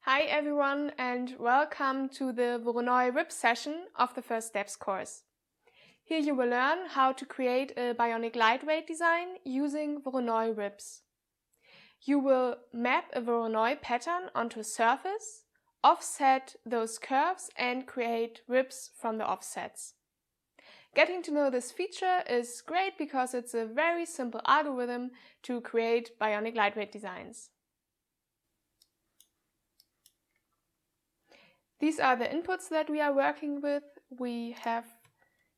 Hi everyone and welcome to the Voronoi rib session of the First Steps course. Here you will learn how to create a bionic lightweight design using Voronoi ribs. You will map a Voronoi pattern onto a surface, offset those curves and create ribs from the offsets. Getting to know this feature is great because it's a very simple algorithm to create bionic lightweight designs. These are the inputs that we are working with. We have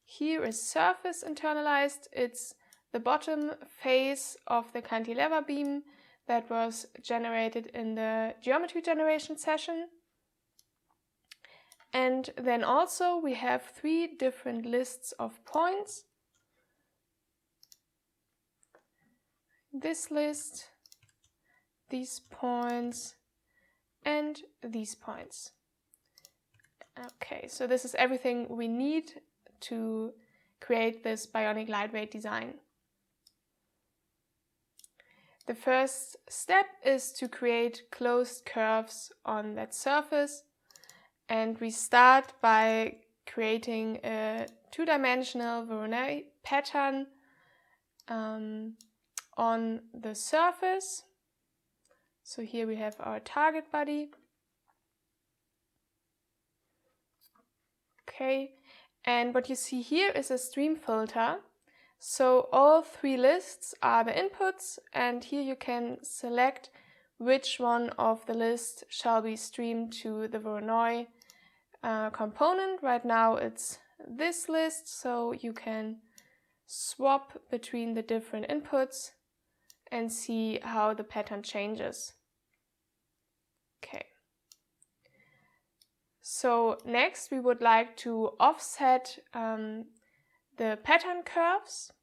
here a surface internalized. It's the bottom face of the cantilever beam that was generated in the geometry generation session. And then also we have 3 different lists of points. This list, these points, and these points. Okay, so this is everything we need to create this bionic lightweight design. The first step is to create closed curves on that surface, and we start by creating a 2-dimensional Voronoi pattern on the surface. So here we have our target body. Okay, and what you see here is a stream filter. So all 3 lists are the inputs, and here you can select which one of the lists shall be streamed to the Voronoi component. Right now it's this list, so you can swap between the different inputs and see how the pattern changes. Okay. So next we would like to offset the pattern curves,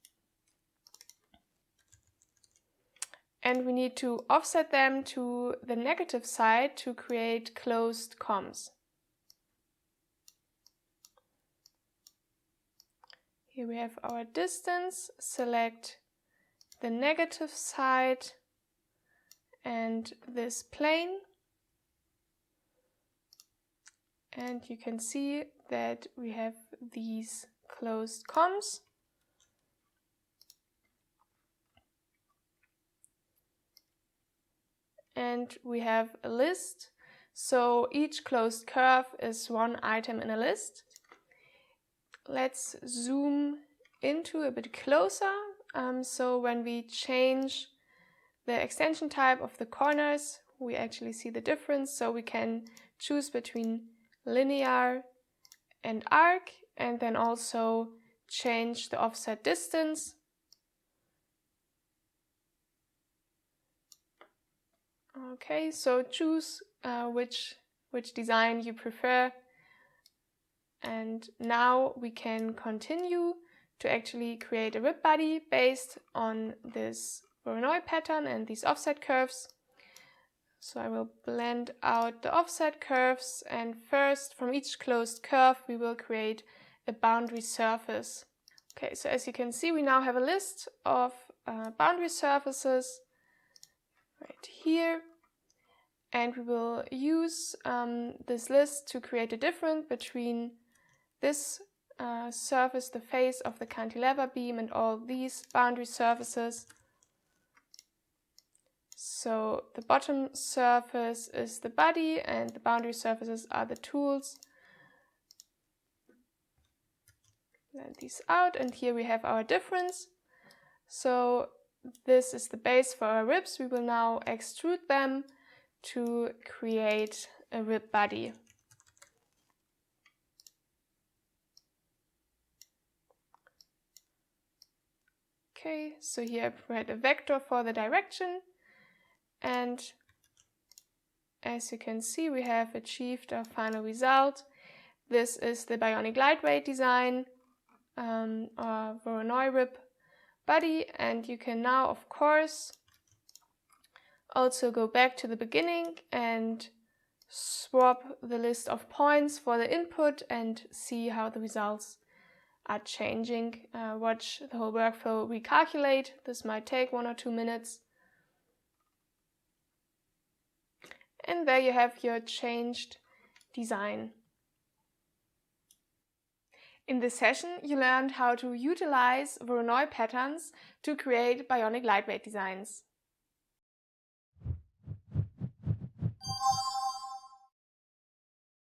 and we need to offset them to the negative side to create closed comms. Here we have our distance, select the negative side and this plane. And you can see that we have these closed comms. And we have a list. So each closed curve is one item in a list. Let's zoom into a bit closer. So when we change the extension type of the corners, we actually see the difference. So we can choose between linear and arc, and then also change the offset distance. Okay, so choose which design you prefer, and now we can continue to actually create a rib body based on this Voronoi pattern and these offset curves. So I will blend out the offset curves, and first from each closed curve we will create a boundary surface. Okay, so as you can see we now have a list of boundary surfaces right here, and we will use this list to create a difference between this surface, the face of the cantilever beam, and all these boundary surfaces. So the bottom surface is the body and the boundary surfaces are the tools. Blend these out, and here we have our difference. So this is the base for our ribs. We will now extrude them to create a rib body. Okay, so here I provide a vector for the direction. And as you can see, we have achieved our final result. This is the bionic lightweight design, or Voronoi rib body, and you can now, of course, also go back to the beginning and swap the list of points for the input and see how the results are changing. Watch the whole workflow recalculate. This might take 1 or 2 minutes. And there you have your changed design. In this session, you learned how to utilize Voronoi patterns to create bionic lightweight designs.